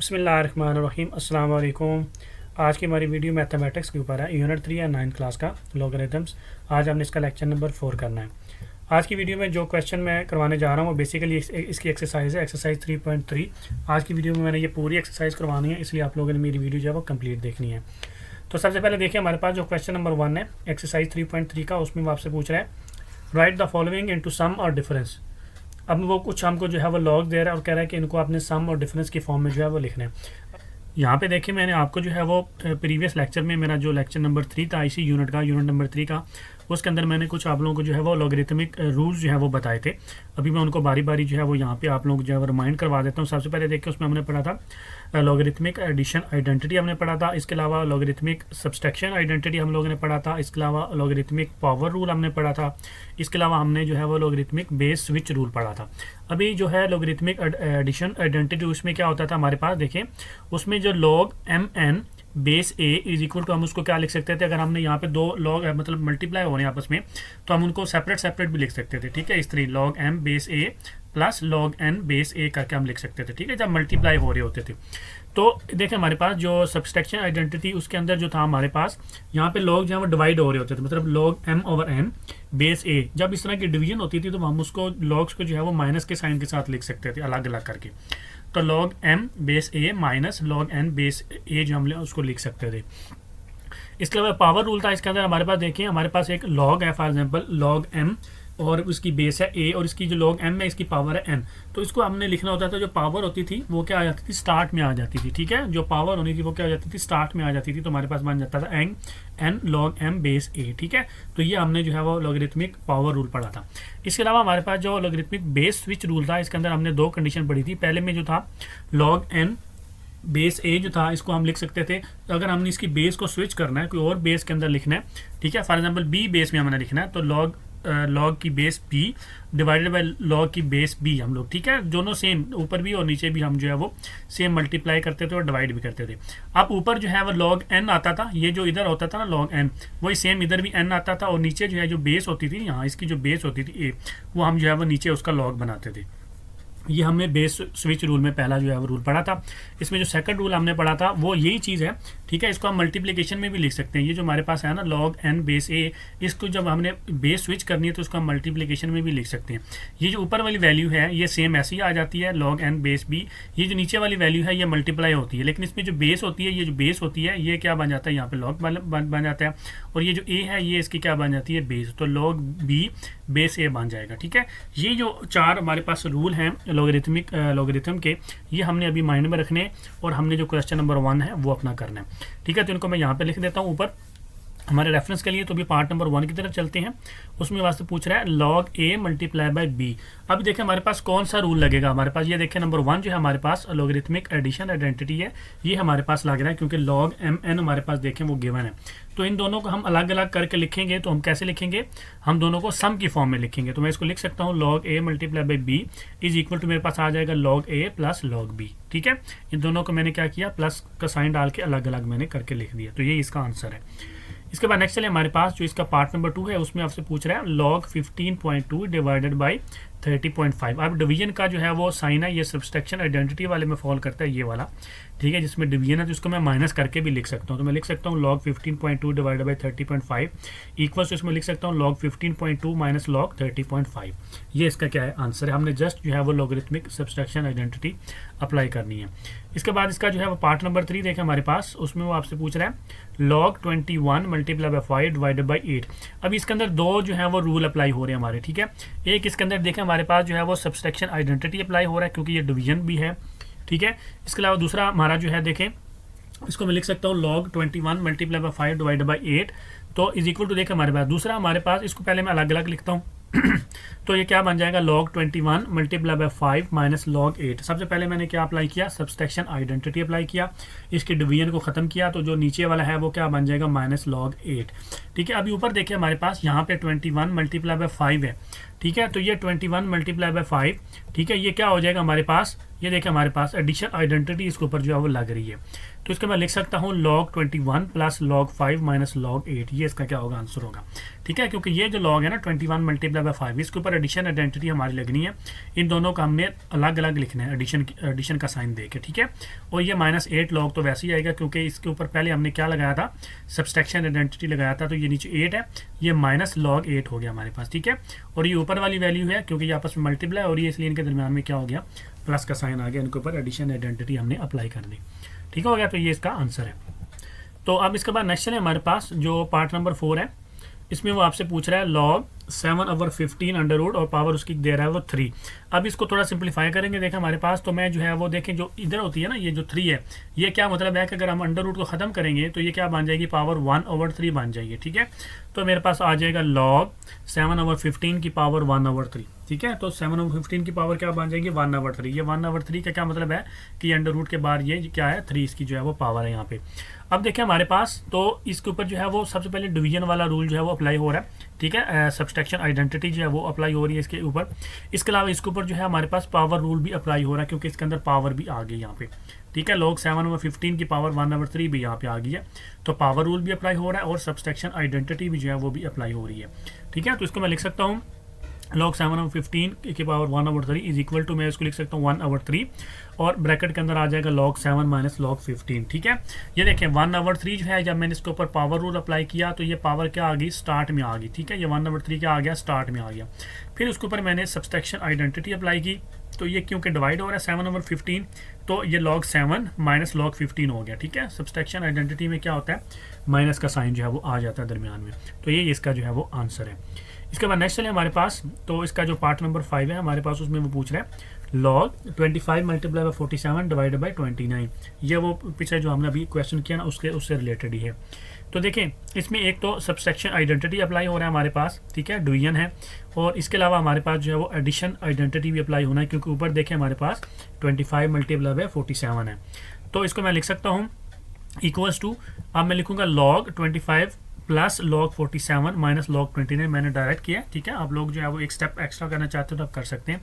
बिस्मिल्लाहिर्रहमानिर्रहीम अस्सलाम वालेकुम। आज की हमारी वीडियो मैथमेटिक्स के ऊपर है, यूनिट 3 या 9 क्लास का लॉगरिथम्स। आज हमने इसका लेक्चर नंबर 4 करना है। आज की वीडियो में जो क्वेश्चन मैं करवाने जा रहा हूँ वो बेसिकली इसकी एक्सरसाइज है, एक्सरसाइज 3.3। आज की वीडियो में मैंने ये पूरी एक्सरसाइज करवानी है, इसलिए आप लोगों ने मेरी वीडियो जो है वो कंप्लीट देखनी है। तो सबसे पहले देखिए, हमारे पास जो क्वेश्चन नंबर 1 है एक्सरसाइज 3.3 का, उसमें वो आपसे पूछ रहा है right the following into some और डिफरेंस। अब वो कुछ हमको जो है वो लॉग दे रहा है और कह रहा है कि इनको आपने सम और डिफरेंस की फॉर्म में जो है वो लिखना है। यहाँ पे देखिए, मैंने आपको जो है वो प्रीवियस लेक्चर में, मेरा जो लेक्चर नंबर 3 था इसी यूनिट का, यूनिट नंबर 3 का, उसके अंदर मैंने कुछ आप लोगों को जो है वो लॉगरिथमिक रूल्स जो है वो बताए थे। अभी मैं उनको बारी बारी जो है वो यहाँ पे आप लोगों को जो है वो रिमाइंड करवा देता हूँ। सबसे पहले देखिए, उसमें हमने पढ़ा था लॉगरिथमिक एडिशन आइडेंटिटी हमने पढ़ा था। इसके अलावा लॉगरिथमिक सब्सट्रैक्शन आइडेंटिटी हम लोगों ने पढ़ा था। इसके अलावा लॉगरिथमिक पावर रूल हमने पढ़ा था। इसके अलावा हमने जो है वो लॉगरिथमिक बेस स्विच रूल पढ़ा था। अभी जो है लॉगरिथमिक एडिशन आइडेंटिटी, उसमें क्या होता था हमारे पास, देखिए उसमें जो log M N base A is equal to, हम उसको क्या लिख सकते थे, अगर हमने यहाँ पे दो लॉग मतलब मल्टीप्लाई हो रहे हैं आपस में, तो हम उनको सेपरेट भी लिख सकते थे। ठीक है, इस तरह लॉग एम बेस ए प्लस लॉग एन बेस ए करके हम लिख सकते थे। ठीक है, जब मल्टीप्लाई हो रहे होते थे। तो देखिए, हमारे पास जो सब्सट्रैक्शन आइडेंटिटी, उसके अंदर जो था हमारे पास, यहाँ पे लॉग जो है वो डिवाइड हो रहे होते थे, मतलब log M over N base A. जब इस तरह की डिवीजन होती थी तो हम उसको लॉग्स को जो है वो माइनस के साइन के साथ लिख सकते थे, अलग अलग करके। तो लॉग एम बेस ए माइनस लॉग एन बेस ए जो हम उसको लिख सकते थे। इसके अलावा पावर रूल था, इसके अंदर हमारे पास देखिए, हमारे पास एक लॉग है, फॉर एग्जांपल लॉग एम, और उसकी बेस है ए, और इसकी जो लॉग एम है इसकी पावर है एन। तो इसको हमने लिखना होता था, जो पावर होती थी वो क्या आ जाती थी, स्टार्ट में आ जाती थी। ठीक है, जो पावर होनी थी वो क्या आ जाती थी, स्टार्ट में आ जाती थी। तो हमारे पास बन जाता था एन लॉग एम बेस ए। ठीक है, तो ये हमने जो है वो लॉगरिथमिक पावर रूल पढ़ा था। इसके अलावा हमारे पास जो लॉगरिथमिक बेस स्विच रूल था, इसके अंदर हमने दो कंडीशन पढ़ी थी। पहले में जो था लॉग एन बेस ए जो था, इसको हम लिख सकते थे अगर हमने इसकी बेस को स्विच करना है, कोई और बेस के अंदर लिखना है। ठीक है, फॉर एग्जांपल बी बेस में हमने लिखना है, तो लॉग की base B divided by log की बेस बी हम लोग, ठीक है, दोनों सेम, ऊपर भी और नीचे भी हम जो है वो सेम मल्टीप्लाई करते थे और डिवाइड भी करते थे। अब ऊपर जो है वो लॉग एन आता था, ये जो इधर होता था ना लॉग एन, वही सेम इधर भी एन आता था, और नीचे जो है जो बेस होती थी, यहाँ इसकी जो बेस होती थी ए, वो हम जो है वो नीचे उसका लॉग बनाते थे। ये हमने बेस स्विच रूल में पहला जो है वो रूल पढ़ा था। इसमें जो सेकंड रूल हमने पढ़ा था वो यही चीज़ है। ठीक है, इसको हम मल्टीप्लिकेशन में भी लिख सकते हैं। ये जो हमारे पास है ना लॉग एन बेस ए, इसको जब हमने बेस स्विच करनी है तो उसको हम मल्टीप्लिकेशन में भी लिख सकते हैं। ये जो ऊपर वाली वैल्यू है ये सेम ऐसी ही आ जाती है, लॉग एन बेस बी। ये जो नीचे वाली वैल्यू है ये मल्टीप्लाई होती है, लेकिन इसमें जो बेस होती है, ये जो बेस होती है ये क्या बन जाता है, यहाँ पे लॉग बन जाता है, और ये जो ए है ये इसकी क्या बन जाती है, बेस। तो लॉग बी बेस ए बन जाएगा। ठीक है, ये जो चार हमारे पास रूल हैं लॉगरिथम के, ये हमने अभी माइंड में रखने, और हमने जो क्वेश्चन नंबर 1 है वो अपना करना है। ठीक है, तो इनको मैं यहाँ पे लिख देता हूँ ऊपर हमारे रेफरेंस के लिए। तो भी पार्ट नंबर 1 की तरफ चलते हैं। उसमें वास्ते पूछ रहा है log A multiply by B. अब देखिए हमारे पास कौन सा रूल लगेगा, हमारे पास ये देखिए नंबर 1 जो है हमारे पास लॉगरिथमिक एडिशन आइडेंटिटी है, ये हमारे पास लग रहा है, क्योंकि लॉग एम एन हमारे पास देखें वो गिवन है। तो इन दोनों को हम अलग अलग करके लिखेंगे, तो हम कैसे लिखेंगे, हम दोनों को सम की फॉर्म में लिखेंगे। तो मैं इसको लिख सकता हूँ log A multiply by B is equal to, मेरे पास आ जाएगा log A plus log B. ठीक है, इन दोनों को मैंने क्या किया, प्लस का साइन डाल के अलग अलग मैंने करके लिख दिया। तो ये इसका आंसर है। इसके बाद नेक्स्ट चले हमारे पास जो इसका पार्ट नंबर 2 है, उसमें आपसे पूछ रहा है लॉग 15.2 डिवाइडेड बाय 30.5। अब डिवीजन का जो है वो साइन है, ये सब्सट्रैक्शन आइडेंटिटी वाले में फॉल करता है, ये वाला। ठीक है, जिसमें डिवीजन है, जिसको मैं माइनस करके भी लिख सकता हूँ। तो मैं लिख सकता हूँ log 15.2 divided by 30.5 equals to, इसमें लिख सकता हूँ लॉग 15.2 माइनस लॉग 30.5। ये इसका क्या है, आंसर है। हमने जस्ट जो है वो लॉगरिथमिक सब्सट्रैक्शन आइडेंटिटी अप्लाई करनी है। इसके बाद इसका जो है वो पार्ट नंबर 3 देखें हमारे पास, उसमें वो आपसे पूछ रहा है log 21 multiply by 5 divided by 8। अब इसके अंदर दो जो है वो रूल अप्लाई हो रहे हैं हमारे। ठीक है, एक इसके अंदर देखें हमारे पास जो है वो सब्सट्रैक्शन आइडेंटिटी अप्लाई हो रहा है, क्योंकि ये डिवीजन भी है। ठीक है, इसके अलावा दूसरा हमारा जो है देखें, इसको मैं लिख सकता हूँ log 21 multiply by 5 divided by 8, तो इज इक्वल टू देखें हमारे पास दूसरा हमारे पास, इसको पहले मैं अलग अलग लिखता हूँ तो ये क्या बन जाएगा, log 21 multiply by 5 minus log 8। सबसे पहले मैंने क्या अप्लाई किया, सब्सट्रैक्शन आइडेंटिटी अप्लाई किया, इसके डिवीजन को खत्म किया, तो जो नीचे वाला है वो क्या बन जाएगा, माइनस लॉग 8। ठीक है, अभी ऊपर देखिए हमारे पास यहाँ पे 21 मल्टीप्लाई बाय 5 है, ठीक है। तो ये 21 मल्टीप्लाई बाय 5, ठीक है, ये क्या हो जाएगा हमारे पास, ये देखिए हमारे पास एडिशन आइडेंटिटी इसके ऊपर जो है वो लग रही है। तो इसका मैं लिख सकता हूँ log 21 plus log 5 minus log 8, ये इसका क्या होगा, आंसर होगा। ठीक है, क्योंकि ये जो log है ना 21 मल्टीप्लाई बाय 5, इसके ऊपर एडिशन आइडेंटिटी हमारी लगनी है। इन दोनों का हमने अलग अलग लिखना है एडिशन का साइन दे के, ठीक है। और ये -8 log तो वैसे ही आएगा क्योंकि इसके ऊपर पहले हमने क्या लगाया था, सब्सट्रैक्शन आइडेंटिटी लगाया था। तो ये नीचे 8 है, ये माइनस log 8 हो गया हमारे पास, ठीक है। और ये ऊपर वाली वैल्यू है क्योंकि ये आपस में मल्टीप्लाई हो रही है, इसलिए इनके दरमियान में क्या हो गया, प्लस का साइन आ गया, इनके ऊपर एडिशन आइडेंटिटी हमने अप्लाई कर दी। ठीक हो गया, तो ये इसका आंसर है। तो अब इसके बाद नेक्स्ट है हमारे पास जो पार्ट नंबर 4 है, इसमें वो आपसे पूछ रहा है log 7/15 अंडर रूट और पावर उसकी दे रहा है वो 3। अब इसको थोड़ा सिंपलीफाई करेंगे, देखें हमारे पास, तो मैं जो है वो देखें जो इधर होती है ना, ये जो 3 है, ये क्या मतलब है कि अगर हम अंडर रूट को ख़त्म करेंगे तो ये क्या बन जाएगी, पावर 1/3 बन जाएगी। ठीक है, तो मेरे पास आ जाएगा log 7/15 की पावर 1/3। ठीक है, तो 7/15 की पावर क्या बन जाएगी, 1/3। ये 1/3 का क्या मतलब है कि अंडर रूट के बाद ये क्या है, 3 इसकी जो है वो पावर है यहाँ पे। अब देखें हमारे पास, तो इसके ऊपर जो है वो सबसे पहले डिवीजन वाला रूल जो है वो अप्लाई हो रहा है। ठीक है, सब्सट्रैक्शन आइडेंटिटी जो है वो अप्लाई हो रही है इसके ऊपर। इसके अलावा इसके ऊपर जो है हमारे पास पावर रूल भी अप्लाई हो रहा है क्योंकि इसके अंदर पावर भी आ गई यहाँ पे। ठीक है, log 7/15 की पावर 1/3 भी यहाँ पे आ गई है, तो पावर रूल भी अप्लाई हो रहा है और सब्सट्रैक्शन आइडेंटिटी भी जो है वो भी अप्लाई हो रही है। ठीक है, तो इसको मैं लिख सकता हूँ log 7/15 की पावर 1/3 इज इक्वल टू, मैं इसको लिख सकता हूँ 1/3 और ब्रैकेट के अंदर आ जाएगा log 7 माइनस log 15। ठीक है, ये देखें 1/3 जो है, जब मैंने इसके ऊपर पावर रूल अप्लाई किया तो ये पावर क्या आ गई, स्टार्ट में आ गई। ठीक है, ये 1/3 क्या आ गया, स्टार्ट में आ गया। फिर उसके ऊपर मैंने सब्सट्रैक्शन आइडेंटिटी अप्लाई की, तो ये क्योंकि डिवाइड हो रहा है 7/15, तो ये log 7 माइनस log 15 हो गया। ठीक है, सब्सट्रैक्शन आइडेंटिटी में क्या होता है, माइनस का साइन जो है वो आ जाता है दरमियान में। तो ये इसका जो है वो आंसर है। इसके बाद नेक्स्ट चले हमारे पास, तो इसका जो पार्ट नंबर 5 है हमारे पास, उसमें वो पूछ रहा है log 25 multiply by 47 divided by 29। ये वो पीछे जो हमने अभी क्वेश्चन किया ना उससे रिलेटेड ही है। तो देखें इसमें एक तो सब्सट्रैक्शन आइडेंटिटी अप्लाई हो रहा है हमारे पास, ठीक है, डिवीजन है, और इसके अलावा हमारे पास जो है वो एडिशन आइडेंटिटी भी अप्लाई होना है क्योंकि ऊपर देखें हमारे पास 25 मल्टीप्लाई बाय 47 है। तो इसको मैं लिख सकता हूँ इक्वल्स टू, अब मैं लिखूंगा log 25 plus log 47 minus log 29, मैंने डायरेक्ट किया। ठीक है, आप लोग जो है वो एक स्टेप एक्स्ट्रा करना चाहते हो तो आप कर सकते हैं,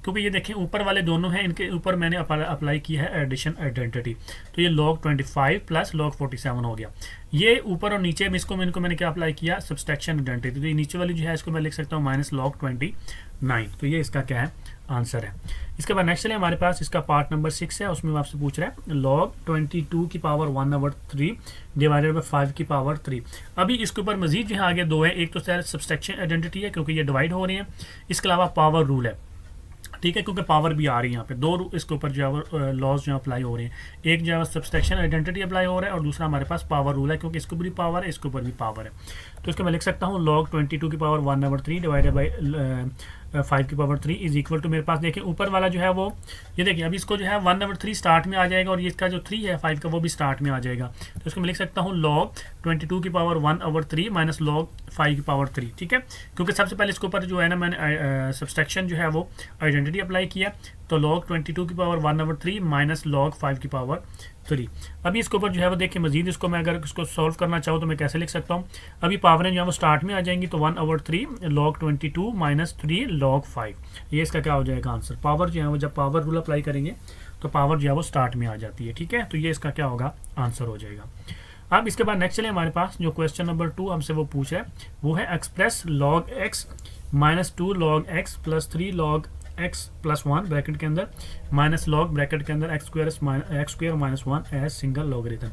क्योंकि ये देखें ऊपर वाले दोनों हैं, इनके ऊपर मैंने अप्लाई की है एडिशन आइडेंटिटी। तो ये log 25 प्लस log 47 हो गया। ये ऊपर और नीचे में इसको मैंने क्या अप्लाई किया, सब्सट्रैक्शन आइडेंटिटी। तो ये नीचे वाली जो है इसको मैं लिख सकता हूँ माइनस log 29। तो ये इसका क्या है, आंसर है। इसके बाद नेक्स्ट है हमारे पास, इसका पार्ट नंबर 6 है, उसमें आपसे पूछ रहा है log 22 की पावर 1/3 डिवाइडेड बाय 5 की पावर 3। अभी इसके ऊपर मजीद जो है आगे दो है, एक तो सब्सट्रैक्शन आइडेंटिटी है क्योंकि ये डिवाइड हो रही है, इसके अलावा पावर रूल है। ठीक है, क्योंकि पावर भी आ रही है यहाँ पे, दो इसके ऊपर जो है लॉज जो अप्लाई हो रहे हैं, एक जो है सब्सट्रैक्शन आइडेंटिटी अप्लाई हो रहा है और दूसरा हमारे पास पावर रूल है क्योंकि इसके ऊपर भी पावर है, इसके ऊपर भी पावर है। तो इसको मैं लिख सकता हूँ log 22 की पावर 1/3 डिवाइडेड बाई 5 की पावर 3 इज इक्वल टू, मेरे पास देखिए ऊपर वाला जो है वो, ये देखिए अभी इसको जो है 1/3 स्टार्ट में आ जाएगा और ये इसका जो 3 है 5 का वो भी स्टार्ट में आ जाएगा। तो इसको मैं लिख सकता हूँ log 22 की पावर 1/3 माइनस log 5 की पावर 3। ठीक है, क्योंकि सबसे पहले इसके ऊपर जो है ना मैंने सब्सट्रैक्शन जो है वो आइडेंटिटी अप्लाई किया, तो log 22 की पावर 1/3 माइनस log 5 की पावर 3। अभी इसके ऊपर जो है वो देखिए मजीद इसको मैं अगर इसको सॉल्व करना चाहूँ तो मैं कैसे लिख सकता हूँ, अभी पावरें जो है वो स्टार्ट में आ जाएंगी, तो 1/3 log 22 माइनस 3 log 5, ये इसका क्या हो जाएगा आंसर। पावर जो है वो जब पावर रूल अप्लाई करेंगे तो पावर जो है वो स्टार्ट में आ जाती है। ठीक है, तो ये इसका क्या होगा, आंसर हो जाएगा। अब इसके बाद नेक्स्ट चले हमारे पास जो क्वेश्चन नंबर 2 हमसे वो पूछ है, वो है express log x minus 2 log x plus 3 log x plus 1 bracket के अंदर माइनस लॉग ब्रैकेट के अंदर X square minus 1 as single logarithm.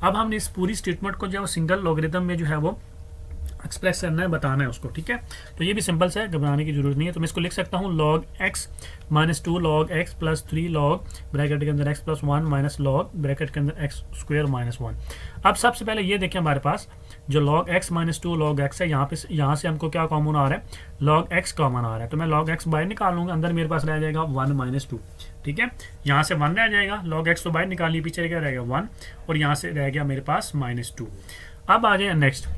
अब हमने इस पूरी स्टेटमेंट को जो सिंगल लॉगरिथम में जो है वो एक्सप्रेस करना है, बताना है उसको। ठीक है, तो ये भी सिंपल सा है, घबराने की जरूरत नहीं है। तो मैं इसको लिख सकता हूँ log x minus 2 log x plus 3 log bracket के अंदर x plus 1 minus log bracket के अंदर x स्क्वायर माइनस 1। अब सबसे पहले ये देखें हमारे पास जो log x minus 2 log x है, यहाँ से हमको क्या कॉमन आ रहा है, log x कॉमन आ रहा है। तो मैं log x बाहर निकाल लूँगा, अंदर मेरे पास रह जाएगा 1 माइनस 2। ठीक है, यहाँ से 1 रह जाएगा, log x तो बाहर निकालिए, पीछे क्या रहेगा 1, और यहाँ से रह गया मेरे पास -2। अब आ जाए नेक्स्ट,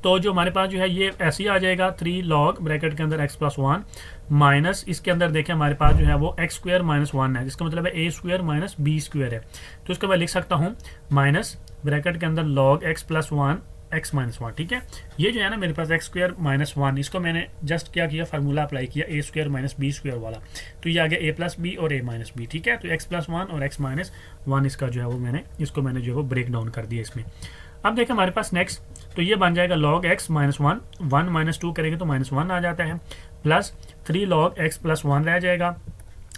तो जो हमारे पास जो है ये ऐसे ही आ जाएगा 3 log ब्रैकेट के अंदर x प्लस 1 माइनस इसके अंदर देखें हमारे पास जो है वो x स्क्वायर माइनस 1 है, जिसका मतलब है a square minus b square है। तो इसको मैं लिख सकता हूँ माइनस ब्रैकेट के अंदर log x plus 1 x minus one. ठीक है, ये जो है ना मेरे पास एक्स स्क्वायर माइनस वन, इसको मैंने जस्ट क्या किया, फार्मूला अप्लाई किया ए स्क्वायर माइनस बी स्क्वायर वाला, तो ये आ गया ए प्लस बी और ए माइनस बी। ठीक है, तो एक्स प्लस वन और एक्स माइनस वन इसका जो है वो मैंने जो है वो ब्रेक डाउन कर दिया इसमें। अब देखें हमारे पास नेक्स्ट, तो ये बन जाएगा log x minus one, one minus two करेंगे तो माइनस वन आ जाता है, plus three log X plus one रह जाएगा,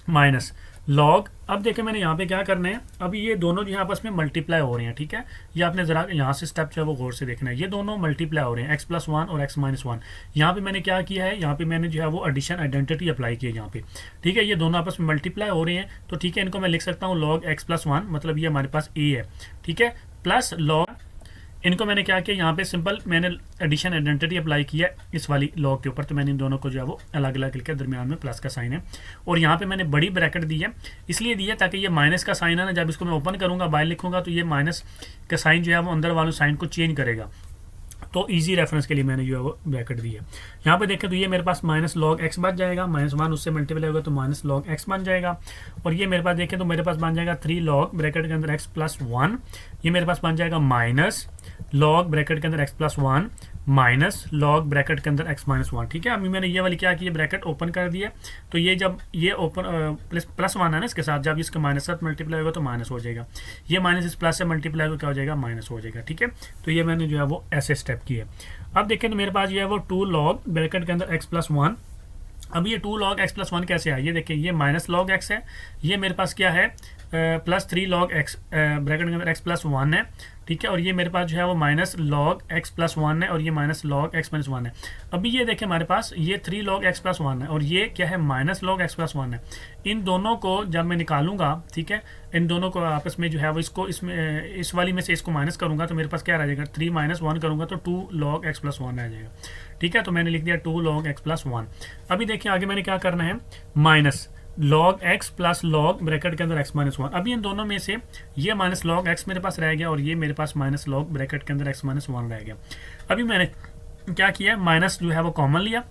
माइनस लॉग। अब देखें मैंने यहाँ पे क्या करना है, अब ये दोनों जो है आपस में मल्टीप्लाई हो रहे हैं। ठीक है, ये आपने जरा यहाँ से स्टेप जो है वो गौर से देखना है, ये दोनों मल्टीप्लाई हो रहे हैं, एक्स प्लस वन और एक्स माइनस वन। यहाँ पे मैंने क्या किया है, यहाँ पे मैंने जो है वो एडिशन आइडेंटिटी अप्लाई की है यहाँ पे। ठीक है, ये दोनों आपस में मल्टीप्लाई हो रहे हैं, तो ठीक है इनको मैं लिख सकता हूँ लॉग एक्स प्लस वन, मतलब ये हमारे पास ए है। ठीक है, प्लस लॉग, इनको मैंने क्या किया, यहाँ पे सिंपल मैंने एडिशन आइडेंटिटी अप्लाई किया इस वाली लॉग के ऊपर, तो मैंने इन दोनों को जो है वो अलग अलग लिखा, दरमियान में प्लस का साइन है, और यहाँ पे मैंने बड़ी ब्रैकेट दी है, इसलिए दी है ताकि ये माइनस का साइन है ना, जब इसको मैं ओपन करूँगा बाहर लिखूंगा तो ये माइनस का साइन जो है वो अंदर वाले साइन को चेंज करेगा, तो इजी रेफरेंस के लिए मैंने जो है वो ब्रैकेट दी है। यहाँ पे देखें तो ये मेरे पास माइनस लॉग एक्स बच जाएगा, माइनस वन उससे मल्टीप्लाई होगा तो माइनस लॉग एक्स बन जाएगा, और ये मेरे पास देखें तो मेरे पास बन जाएगा थ्री लॉग ब्रैकेट के अंदर एक्स प्लस वन, ये मेरे पास बन जाएगा माइनस लॉग ब्रैकेट के अंदर x plus one minus log bracket के अंदर एक्स माइनस वन। ठीक है, अभी मैंने ये वाली क्या की, ब्रैकेट ओपन कर दिया, तो ये जब ये ओपन प्लस वन है ना इसके साथ, जब इसका माइनस साथ मल्टीप्लाई होगा तो माइनस हो जाएगा, ये माइनस इस प्लस से मल्टीप्लाई होगा क्या हो जाएगा, माइनस हो जाएगा। ठीक है, तो ये मैंने जो है वो ऐसे स्टेप किए। अब देखें तो मेरे पास जो है वो टू लॉग ब्रैकेट के अंदर एक्स प्लस वन, अब ये two log X plus one कैसे है, ये देखिए ये माइनस लॉग एक्स है, ये मेरे पास क्या है plus three log x bracket के अंदर एक्स प्लस वन है। ठीक है, और ये मेरे पास जो है वो minus log X plus one है, और ये minus log x minus one है। अभी ये देखें हमारे पास ये three log X plus one है, और ये क्या है minus log X plus one है। इन दोनों को जब मैं निकालूंगा, ठीक है, इन दोनों को आपस में जो है वो इसको इसमें इस वाली में से इसको माइनस करूंगा तो मेरे पास क्या रह जाएगा, थ्री माइनस वन करूंगा तो two log X plus one रह जाएगा। ठीक है, तो मैंने लिख दिया two log X plus one. अभी देखिए आगे मैंने क्या करना है, minus log X plus log bracket के अंदर एक्स माइनस वन। अभी इन दोनों में से ये माइनस लॉग एक्स मेरे पास रह गया, और ये मेरे पास माइनस लॉग ब्रैकेट के अंदर एक्स माइनस वन रह गया। अभी मैंने क्या किया, माइनस जो है वो कॉमन लिया,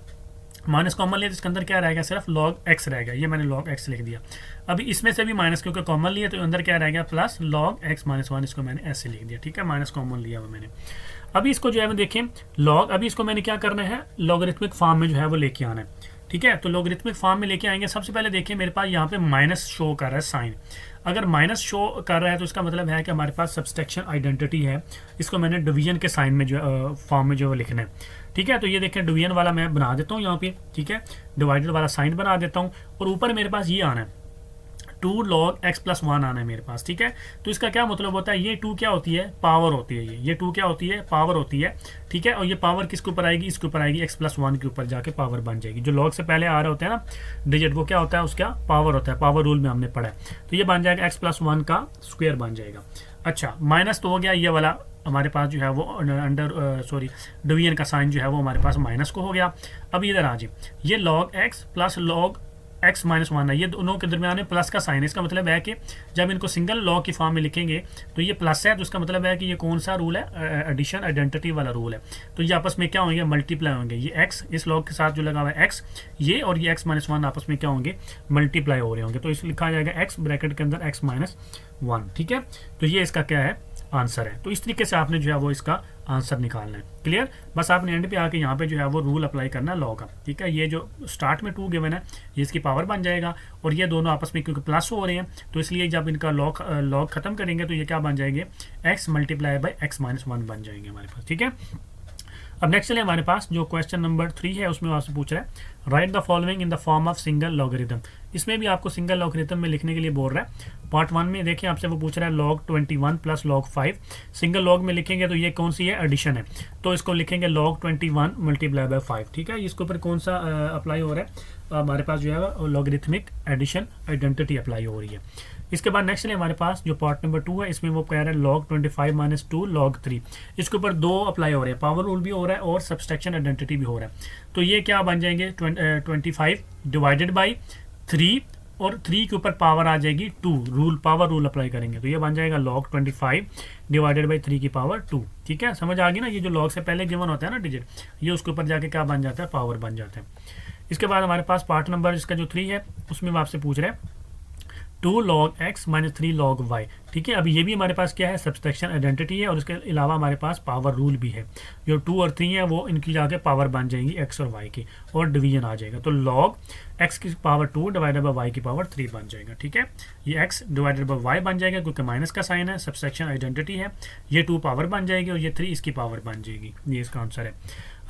माइनस कॉमन लिया, इसके अंदर क्या रह गया, सिर्फ लॉग एक्स रह गया, ये मैंने लॉग एक्स लिख दिया। अभी इसमें से भी माइनस क्योंकि कॉमन लिया तो अंदर क्या रह गया, plus log x minus one, इसको मैंने ऐसे लिख दिया। ठीक है, माइनस कॉमन लिया हुआ मैंने। अभी इसको जो है देखें लॉग, अभी इसको मैंने क्या करना है, लॉगरिथमिक फॉर्म में जो है वो लेके आना है। ठीक है, तो लॉगरिथमिक फॉर्म में लेके आएंगे। सबसे पहले देखिए मेरे पास यहाँ पे माइनस शो कर रहा है साइन, अगर माइनस शो कर रहा है तो इसका मतलब है कि हमारे पास सब्सट्रैक्शन आइडेंटिटी है, इसको मैंने डिवीजन के साइन में जो फॉर्म में जो लिखना है। ठीक है, तो ये देखें डिवीजन वाला मैं बना देता हूँ यहाँ पे। ठीक है, डिवाइडेड वाला साइन बना देता हूँ, और ऊपर मेरे पास ये आना है two log X plus one आना है मेरे पास। ठीक है, तो इसका क्या मतलब होता है, ये टू क्या होती है, पावर होती है, ये टू क्या होती है, पावर होती है। ठीक है, और ये पावर किसके ऊपर आएगी, इसके ऊपर आएगी, एक्स प्लस वन के ऊपर जाके पावर बन जाएगी। जो लॉग से पहले आ रहा होता है ना डिजिट, वो क्या होता है, उसका पावर होता है, पावर रूल में हमने पढ़ा है, तो ये बन जाएगा एक्स प्लस वन का स्क्वायर बन जाएगा। अच्छा, माइनस तो हो गया, ये वाला हमारे पास जो है वो अंडर डिवीजन का साइन जो है वो हमारे पास माइनस को हो गया। अब इधर आ जाए, ये log X plus log x minus one है, ये दोनों के दरमियान में प्लस का साइन है, इसका मतलब है कि जब इनको सिंगल लॉग की फॉर्म में लिखेंगे तो ये प्लस है, तो इसका मतलब है कि ये कौन सा रूल है, एडिशन आइडेंटिटी वाला रूल है। तो ये आपस में क्या होंगे, मल्टीप्लाई होंगे, ये एक्स इस लॉग के साथ जो लगा हुआ है एक्स, ये और ये एक्स माइनस वन आपस में क्या होंगे, मल्टीप्लाई हो रहे होंगे, तो इस लिखा जाएगा एक्स ब्रैकेट के अंदर एक्स माइनस वन। ठीक है, तो ये इसका क्या है, आंसर है। तो इस तरीके से आपने जो है वो इसका आंसर निकालना है। क्लियर, बस आपने एंड पे आके यहाँ पे जो है वो रूल अप्लाई करना है लॉ का। ठीक है, ये जो स्टार्ट में टू गिवन है ये इसकी पावर बन जाएगा, और ये दोनों आपस में क्योंकि प्लस हो रहे हैं तो इसलिए जब इनका लॉग खत्म करेंगे तो ये क्या बन जाएंगे, x multiply by x minus one बन जाएंगे हमारे पास। ठीक है, अब नेक्स्ट चलिए हमारे पास जो क्वेश्चन नंबर 3 है उसमें आपसे पूछ रहा है right the following in the form of single logarithm. इसमें भी आपको सिंगल लॉगरिथम में लिखने के लिए बोल रहा है। पार्ट 1 में देखिए आपसे वो पूछ रहा है log 21 plus log 5। Single log में लिखेंगे तो ये कौन सी है, एडिशन है, तो इसको लिखेंगे log 21 मल्टीप्लाई बाय 5। ठीक है, इसके ऊपर कौन सा अप्लाई हो रहा है, हमारे पास जो है लॉगरिथमिक एडिशन आइडेंटिटी अप्लाई हो रही है। इसके बाद नेक्स्ट है हमारे पास जो पार्ट नंबर 2 है, इसमें वो कह रहा है log 25 माइनस 2 log 3। इसके ऊपर दो अप्लाई हो रहे हैं, पावर रूल भी हो रहा है और सब्सट्रैक्शन आइडेंटिटी भी हो रहा है। तो ये क्या बन जाएंगे, 25 डिवाइडेड बाई 3 और 3 के ऊपर पावर आ जाएगी 2, रूल पावर रूल अप्लाई करेंगे तो ये बन जाएगा log 25 डिवाइडेड बाई 3 की पावर 2। ठीक है, समझ आ गई ना, ये जो log से पहले गिवन होता है ना डिजिट, ये उसके ऊपर जाके क्या बन जाता है, पावर बन जाता है। इसके बाद हमारे पास पार्ट नंबर इसका जो 3 है उसमें आपसे पूछ रहे हैं 2 log x minus 3 log y। ठीक है, अभी ये भी हमारे पास क्या है, सब्सट्रैक्शन आइडेंटिटी है, और इसके अलावा हमारे पास पावर रूल भी है। जो 2 और 3 है वो इनकी जाके पावर बन जाएंगी x और y की, और डिवीजन आ जाएगा। तो log x की पावर 2 डिवाइडेड बाई y की पावर 3 बन जाएगा। ठीक है, ये x डिवाइडेड बाई y बन जाएगा क्योंकि माइनस का साइन है, सब्सट्रैक्शन आइडेंटिटी है। ये 2 पावर बन जाएगी और ये 3 इसकी पावर बन जाएगी। ये इसका आंसर है।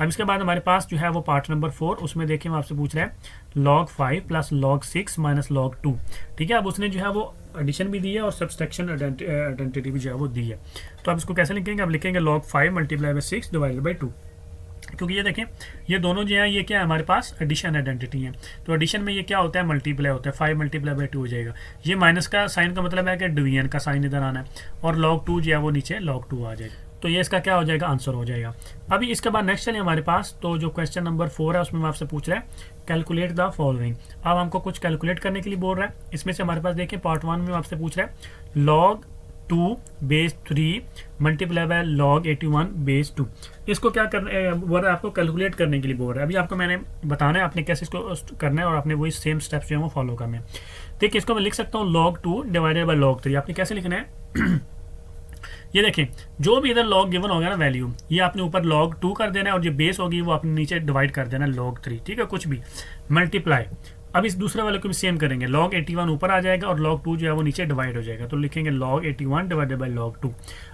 अब इसके बाद हमारे पास जो है वो पार्ट नंबर 4, उसमें देखिए मैं आपसे पूछ रहा है log 5 plus log 6 minus log 2। ठीक है, अब उसने जो है वो एडिशन भी दी है और सब्सट्रैक्शन आइडेंटिटी भी जो है वो दी है। तो अब इसको कैसे लिखेंगे, अब लिखेंगे log 5 multiply by 6 divided by 2, क्योंकि ये देखें ये दोनों जो है ये क्या है हमारे पास एडिशन आइडेंटिटी है। तो एडिशन में ये क्या होता है, मल्टीप्लाई होता है। 5 मल्टीप्लाई बाई 2 हो जाएगा। ये माइनस का साइन का मतलब है कि डिवीजन का साइन इधर आना है, और log 2 जो है वो नीचे log 2 आ जाएगा। तो ये इसका क्या हो जाएगा, आंसर हो जाएगा। अभी इसके बाद नेक्स्ट चलिए हमारे पास, तो जो क्वेश्चन नंबर 4 है उसमें मैं आपसे पूछ रहा है कैलकुलेट द फॉलोइंग। अब हमको कुछ कैलकुलेट करने के लिए बोल रहा है। इसमें से हमारे पास देखिए पार्ट 1 में आपसे पूछ रहा है log 2 base 3 multiply by log 81 base 2। इसको क्या करना बोल रहा है, आपको कैलकुलेट करने के लिए बोल रहा है। अभी आपको मैंने बताना है आपने कैसे इसको करना है, और आपने वही सेम स्टेप्स जो है वो फॉलो करने हैं। देखिए इसको मैं लिख सकता हूँ log 2 डिवाइडेड बाई log 3। आपने कैसे लिखना है ये देखें, जो भी इधर log गिवन होगा ना वैल्यू, ये आपने ऊपर log 2 कर देना है, और जो बेस होगी वो आपने नीचे डिवाइड कर देना है log 3। ठीक है, कुछ भी मल्टीप्लाई। अब इस दूसरे वाले को भी सेम करेंगे, log 81 ऊपर आ जाएगा और log 2 जो है वो नीचे डिवाइड हो जाएगा। तो लिखेंगे log 81 डिवाइडेड बाई log 2।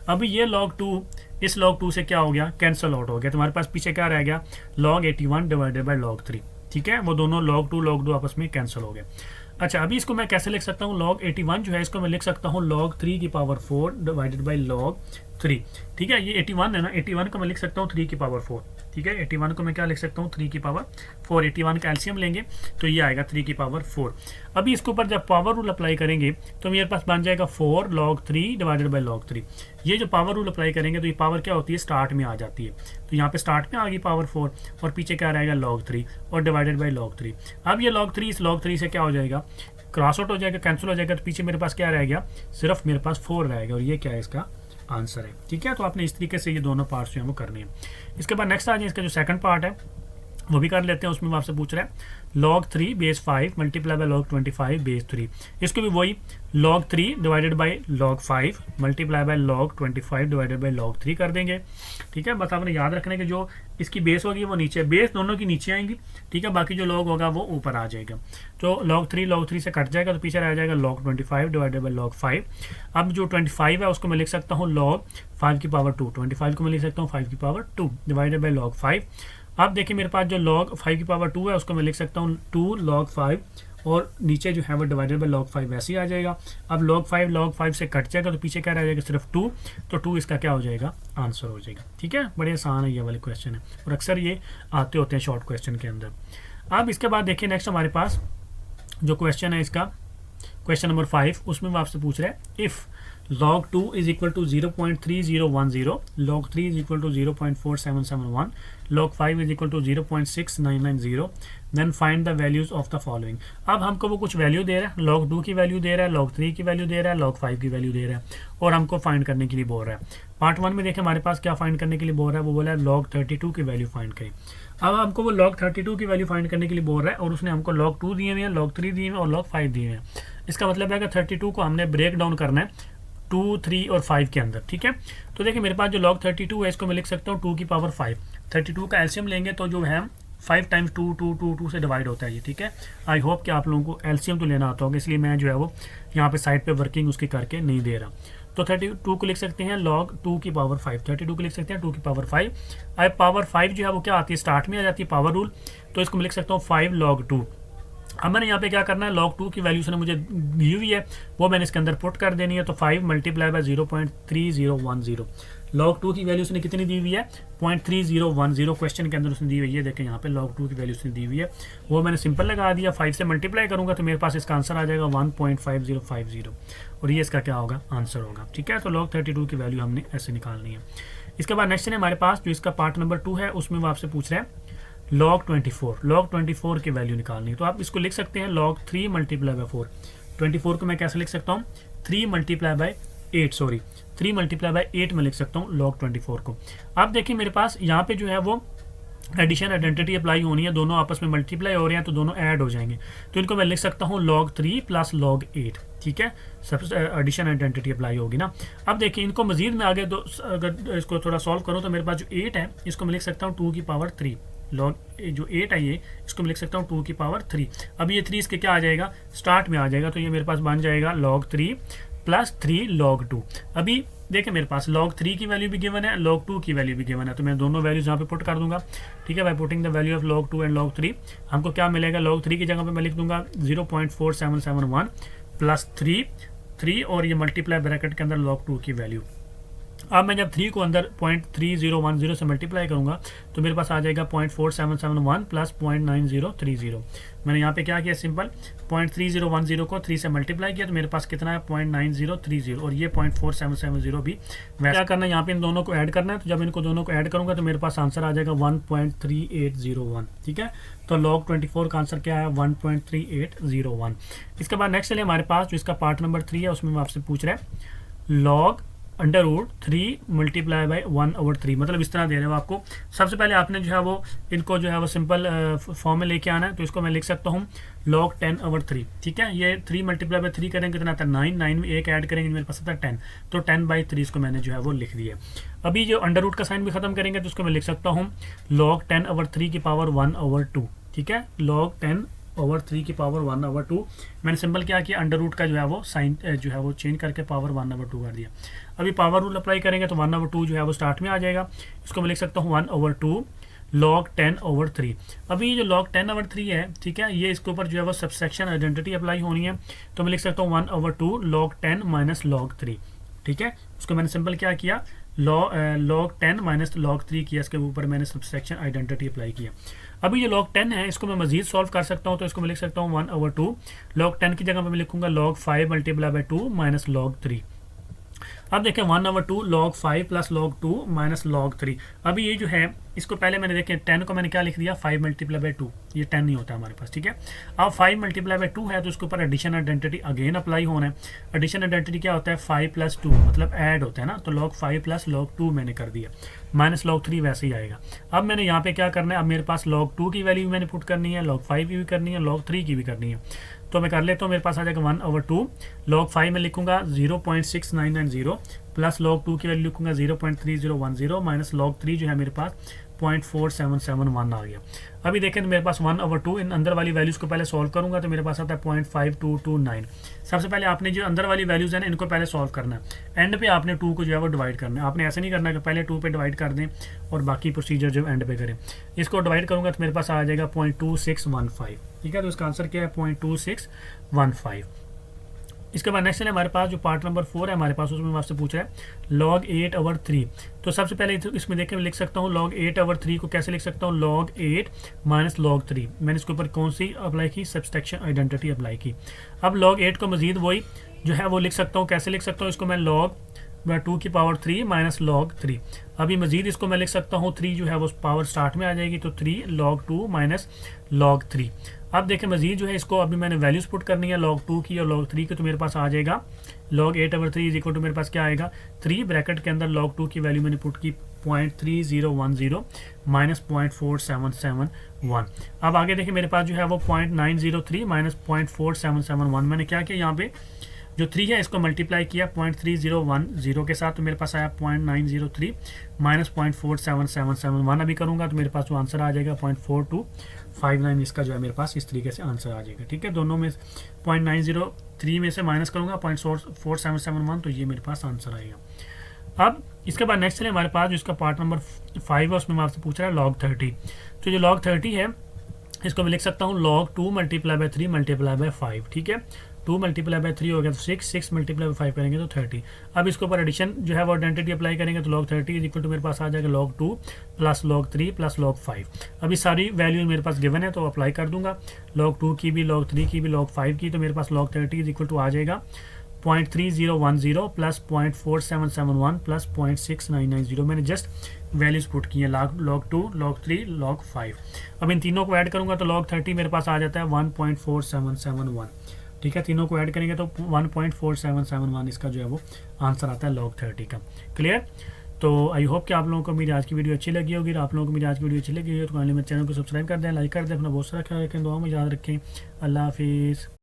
अभी ये log 2 इस log 2 से क्या हो गया, कैंसिल आउट हो गया। तुम्हारे पास पीछे क्या रह गया, log 81 डिवाइडेड बाई log 3। ठीक है, वो दोनों log 2 आपस में कैंसिल हो गए। अच्छा, अभी इसको मैं कैसे लिख सकता हूँ, log 81 जो है इसको मैं लिख सकता हूँ log 3 की पावर 4 डिवाइडेड बाई log 3। ठीक है, ये 81 है ना, 81 को मैं लिख सकता हूँ 3 की पावर 4। ठीक है, 81 को मैं क्या लिख सकता हूँ, 3 की पावर 4। 81 का एलसीएम लेंगे तो ये आएगा 3 की पावर 4। अभी इसके ऊपर जब पावर रूल अप्लाई करेंगे तो मेरे पास बन जाएगा 4 log 3 डिवाइडेड बाई log 3। ये जो पावर रूल अप्लाई करेंगे तो ये पावर क्या होती है, स्टार्ट में आ जाती है। तो यहाँ पे स्टार्ट में आ गई पावर 4, और पीछे क्या रहेगा log 3 और डिवाइडेड बाई log 3। अब ये log 3 इस log 3 से क्या हो जाएगा, क्रॉस आउट हो जाएगा, कैंसिल हो जाएगा। तो पीछे मेरे पास क्या रह गया, सिर्फ मेरे पास 4 रहेगा, और ये क्या है इसका आंसर है। ठीक है, तो आपने इस तरीके से ये दोनों पार्ट्स जो है वो करने हैं। इसके बाद नेक्स्ट आ जाए, इसका जो सेकंड पार्ट है वो भी कर लेते हैं। उसमें आपसे पूछ रहा है log 3 base 5 multiply by log 25 base 3। इसको भी वही log 3 divided by log 5 multiply by log 25 divided by log 3 कर देंगे। ठीक है, बस आपने याद रखने के जो इसकी बेस होगी वो नीचे, बेस दोनों की नीचे आएंगी। ठीक है, बाकी जो log होगा वो ऊपर आ जाएगा। तो log 3 से कट जाएगा, तो पीछे रह जाएगा log 25 डिवाइडेड बाई log 5। अब जो 25 है उसको मैं लिख सकता हूँ log 5 की पावर 2। 25 को मैं लिख सकता हूँ 5 की पावर 2 डिवाइडेड बाई log 5। अब देखिए मेरे पास जो log 5 की पावर 2 है उसको मैं लिख सकता हूँ 2 log 5, और नीचे जो है वो डिवाइडेड बाई log 5 वैसे ही आ जाएगा। अब log 5 से कट जाएगा तो पीछे क्या रह जाएगा, सिर्फ 2। तो 2 इसका क्या हो जाएगा, आंसर हो जाएगा। ठीक है, बड़े आसान है ये वाले क्वेश्चन है, और अक्सर ये आते होते हैं शॉर्ट क्वेश्चन के अंदर। अब इसके बाद देखिए नेक्स्ट हमारे पास जो क्वेश्चन है इसका क्वेश्चन नंबर 5, उसमें वो आपसे पूछ रहा है if log 2 is equal to 0.3010, log 3 is equal to 0.4771, log 5 is equal to 0.6990, then find the values of the following। अब हमको वो कुछ वैल्यू दे रहा है, log 2 की वैल्यू दे रहा है, log 3 की वैल्यू दे रहा है, log 5 की वैल्यू दे रहा है, और हमको फाइंड करने के लिए बोल रहा है। पार्ट 1 में देखें हमारे पास क्या फाइंड करने के लिए बोल रहा है, वो बोला है log 32 की वैल्यू फाइंड करें। अब हमको वो log 32 की वैल्यू फाइंड करने के लिए बोल रहा है, और उसने हमको log 2 दिए हुए हैं, log 3 दिए हुए हैं और log 5 दिए हुए हैं। इसका मतलब है कि 32 को हमने ब्रेक डाउन करना है 2, 3 और 5 के अंदर। ठीक है, तो देखिए मेरे पास जो log 32 है इसको मैं लिख सकता हूँ 2 की पावर 5। 32 का एलसीएम लेंगे तो जो है 5 टाइम्स 2 से डिवाइड होता है ये। ठीक है, आई होप कि आप लोगों को एलसीएम तो लेना आता होगा, इसलिए मैं जो है वो यहाँ पे साइड पे वर्किंग उसकी करके नहीं दे रहा। तो 32 को लिख सकते हैं log 2 की पावर 5। 32 को लिख सकते हैं 2 की पावर 5। अब पावर 5 जो है वो क्या आती है, स्टार्ट में आ जाती है पावर रूल, तो इसको मैं लिख सकता हूँ 5 log 2। अब मैंने यहाँ पे क्या करना है, log 2 की वैल्यू उसने मुझे दी हुई है वो मैंने इसके अंदर पुट कर देनी है। तो 5 मल्टीप्लाई बाई 0.3010, log 2 की वैल्यू उसने कितनी दी हुई है, 0.3010 क्वेश्चन के अंदर उसने दी हुई है। देखें यहाँ पे log 2 की वैल्यू उसने दी हुई है, वो मैंने सिंपल लगा दिया। 5 से मल्टीप्लाई करूँगा तो मेरे पास इसका आंसर आ जाएगा 1.5050, और ये इसका क्या होगा, आंसर होगा। ठीक है, तो log 32 की वैल्यू हमने ऐसे निकालनी है। इसके बाद नेक्स्ट है हमारे पास जो इसका पार्ट नंबर 2 है, उसमें वो आपसे पूछ रहे हैं log 24 की वैल्यू निकालनी है। तो आप इसको लिख सकते हैं log 3 मल्टीप्लाई बाई 4। 24 को मैं कैसे लिख सकता हूँ, 3 मल्टीप्लाई बाई 8 में लिख सकता हूँ log 24 को। अब देखिए मेरे पास यहाँ पे जो है वो एडिशन आइडेंटिटी अप्लाई होनी है, दोनों आपस में मल्टीप्लाई हो रहे हैं तो दोनों ऐड हो जाएंगे। तो इनको मैं लिख सकता हूँ log 3 प्लस log 8। ठीक है, सबसे एडिशन आइडेंटिटी अप्लाई होगी ना। अब देखिए इनको मजीद में आगे दो, अगर इसको थोड़ा सॉल्व करो तो मेरे पास जो 8 है इसको मैं लिख सकता हूँ 2 की पावर 3, लॉग जो 8 है ये इसको मैं लिख सकता हूँ 2 की पावर 3। अब ये 3 इसके क्या आ जाएगा, स्टार्ट में आ जाएगा, तो ये मेरे पास बन जाएगा log 3 प्लस 3 log 2। अभी देखिए मेरे पास log 3 की वैल्यू भी गिवन है, log 2 की वैल्यू भी गिवन है, तो मैं दोनों वैल्यूज यहाँ पे पुट कर दूंगा। ठीक है, by putting the value of log 2 and log 3 हमको क्या मिलेगा, log 3 की जगह पे मैं लिख दूंगा 0.4771 प्लस 3 और ये मल्टीप्लाई ब्रैकेट के अंदर log 2 की वैल्यू। अब मैं जब 3 को अंदर 0.3010 से मल्टीप्लाई करूंगा तो मेरे पास आ जाएगा 0.4771 प्लस 0.9030। मैंने यहाँ पे क्या किया, सिंपल 0.3010 को 3 से मल्टीप्लाई किया तो मेरे पास कितना है 0.9030 और ये 0.4770 भी। क्या करना है, यहाँ पे इन दोनों को ऐड करना है, तो जब इनको दोनों को ऐड करूंगा तो मेरे पास आंसर आ जाएगा 1.3801। ठीक है, तो log 24 का आंसर क्या है 1.3801। इसके बाद नेक्स्ट चलिए हमारे पास जो इसका पार्ट नंबर 3 है उसमें मैं आपसे पूछ रहा है log √3 मल्टीप्लाई बाई 1/3, मतलब इस तरह दे रहे हो आपको। सबसे पहले आपने जो है वो इनको जो है वो सिंपल फॉर्म में लेके आना है, तो इसको मैं लिख सकता हूँ log 10/3। ठीक है, ये 3 मल्टीप्लाई बाई 3 करेंगे कितना आता है 9 में एक ऐड करेंगे मेरे पास आता है 10, तो 10/3 इसको मैंने जो है वो लिख दिया। अभी जो अंडर का साइन भी खत्म करेंगे तो उसको मैं लिख सकता हूँ log 10/3 की पावर 1/2। ठीक है, log 10/3 की पावर 1/2। मैंने सिंपल क्या किया, अंडर रूट का जो है वो साइन जो है वो चेंज करके पावर 1/2 कर दिया। अभी पावर रूल अप्लाई करेंगे तो 1/2 जो है वो स्टार्ट में आ जाएगा, इसको मैं लिख सकता हूँ 1/2 log 10/3। अभी ये जो log 10/3 है, ठीक है, ये इसके ऊपर जो है वो सबसेक्शन आइडेंटिटी अप्लाई होनी है, तो मैं लिख सकता हूँ 1/2 log 10 माइनस log 3। ठीक है, उसको मैंने सिंपल क्या किया, log 10 माइनस log 3 किया, इसके ऊपर मैंने सबसेक्शन आइडेंटिटी अप्लाई किया। अभी ये log 10 है इसको मैं मजीद सॉल्व कर सकता हूँ, तो इसको मैं लिख सकता हूँ 1/2 log 10 की जगह पर मैं लिखूंगा log 5 multiply by 2 minus log 3। अब देखें 1/2 log 5 plus log 2 minus log 3। अभी ये जो है इसको पहले मैंने देखें 10 को मैंने क्या लिख दिया 5 मल्टीप्लाई बाई 2, ये 10 नहीं होता हमारे पास। ठीक है, अब 5 मल्टीप्लाई बाई 2 है तो इसके ऊपर एडिशन आइडेंटिटी अगेन अप्लाई होना है। एडिशन आइडेंटिटी क्या होता है 5 + 2 मतलब ऐड होता है ना, तो log 5 प्लस log 2 मैंने कर दिया, माइनस log 3 वैसे ही आएगा। अब मैंने यहाँ पे क्या करना है, अब मेरे पास log 2 की वैल्यू मैंने पुट करनी है, log 5 की भी करनी है, log 3 की भी करनी है, तो मैं कर लेता हूँ। मेरे पास आ जाएगा 1/2 log 5 में लिखूंगा 0.6990 प्लस log 2 की वैल्यू लिखूंगा 0.3010 माइनस log 3 जो है मेरे पास 0.4771 आ गया। अभी देखें तो मेरे पास 1/2 इन अंदर वाली वैल्यूज़ को पहले सॉल्व करूंगा तो मेरे पास आता है 0.5229। सबसे पहले आपने जो अंदर वाली वैल्यूज़ हैं इनको पहले सॉल्व करना है, एंड पे आपने 2 को जो है वो डिवाइड करना है। आपने ऐसे नहीं करना कि पहले 2 पे डिवाइड कर दें और बाकी प्रोसीजर जो एंड पे करें। इसको डिवाइड करूंगा तो मेरे पास आ जाएगा 0.2615। ठीक है, तो इसका आंसर क्या है 0.2615। इसके बाद नेक्स्ट है हमारे पास जो पार्ट नंबर 4 है हमारे पास, उसमें आपसे पूछ रहा है log 8/3। तो सबसे पहले इसमें देखें लिख सकता हूँ log 8/3 को कैसे लिख सकता हूँ log 8 माइनस log 3। मैंने इसके ऊपर कौन सी अप्लाई की, सबट्रैक्शन आइडेंटिटी अप्लाई की। अब log 8 को मजीद वही जो है वो लिख सकता हूँ, कैसे लिख सकता हूँ, इसको मैं log 2 की पावर 3 माइनस log 3। अभी मजीद इसको मैं लिख सकता हूँ 3 जो है वो पावर स्टार्ट में आ जाएगी, तो 3 log 2 माइनस log 3। अब देखें मजीद जो है इसको अभी मैंने वैल्यूज़ पुट करनी है log 2 की और log 3 की, तो मेरे पास आ जाएगा log 8/3 इज इक्वल टू मेरे पास क्या आएगा 3 ब्रैकेट के अंदर log 2 की वैल्यू मैंने पुट की 0.3010 माइनस 0.4771। अब आगे देखिए मेरे पास जो है वो 0.903 माइनस 0.4771। मैंने क्या किया यहाँ पे जो 3 है इसको मल्टीप्लाई किया 0.3010 के साथ, तो मेरे पास आया 0.903 माइनस 0.4771। अभी करूँगा तो मेरे पास जो आंसर आ जाएगा 0.4259। इसका जो है मेरे पास इस तरीके से आंसर आ जाएगा। ठीक है, दोनों में 0.903 में से माइनस करूँगा 0.4771, तो ये मेरे पास आंसर आएगा। अब इसके बाद नेक्स्ट है हमारे पास जो इसका पार्ट नंबर 5 है उसमें मैं आपसे पूछ रहा है log 30। तो जो log 30 है इसको मैं लिख सकता हूँ log 2 multiply by 3 multiply by 5। ठीक है, 2 मल्टीप्लाई बाई 3 हो गया तो 6 मल्टीप्लाई बाई 5 करेंगे तो 30। अब इसके ऊपर एडिशन जो है वो आइडेंटिटी अप्लाई करेंगे तो log 30 इज इक्वल टू मेरे पास आ जाएगा log 2 plus log 3 plus log 5। अभी सारी वैल्यू मेरे पास गिवन है तो अप्लाई कर दूंगा, log 2 की भी, log 3 की भी, log 5 की, तो मेरे पास log 30 इज इक्वल टू आ जाएगा 0.3010 प्लस 0.4771 प्लस 0.6990। मैंने जस्ट वैल्यूज पुट की है log 2, log 3, log 5। अब इन तीनों को ऐड करूंगा तो log 30 मेरे पास आ जाता है 1.4771। ठीक है, तीनों को ऐड करेंगे तो 1.4771 इसका जो है वो आंसर आता है log 30 का। क्लियर? तो आई होप कि आप लोगों को मेरी आज की वीडियो अच्छी लगी होगी। आप लोगों को मेरी आज की वीडियो अच्छी लगी हो तो मेरे चैनल को सब्सक्राइब कर दें, लाइक कर दें, अपना बहुत सारा ख्याल रखें, दुआ में याद रखें। अल्लाह हाफिज़।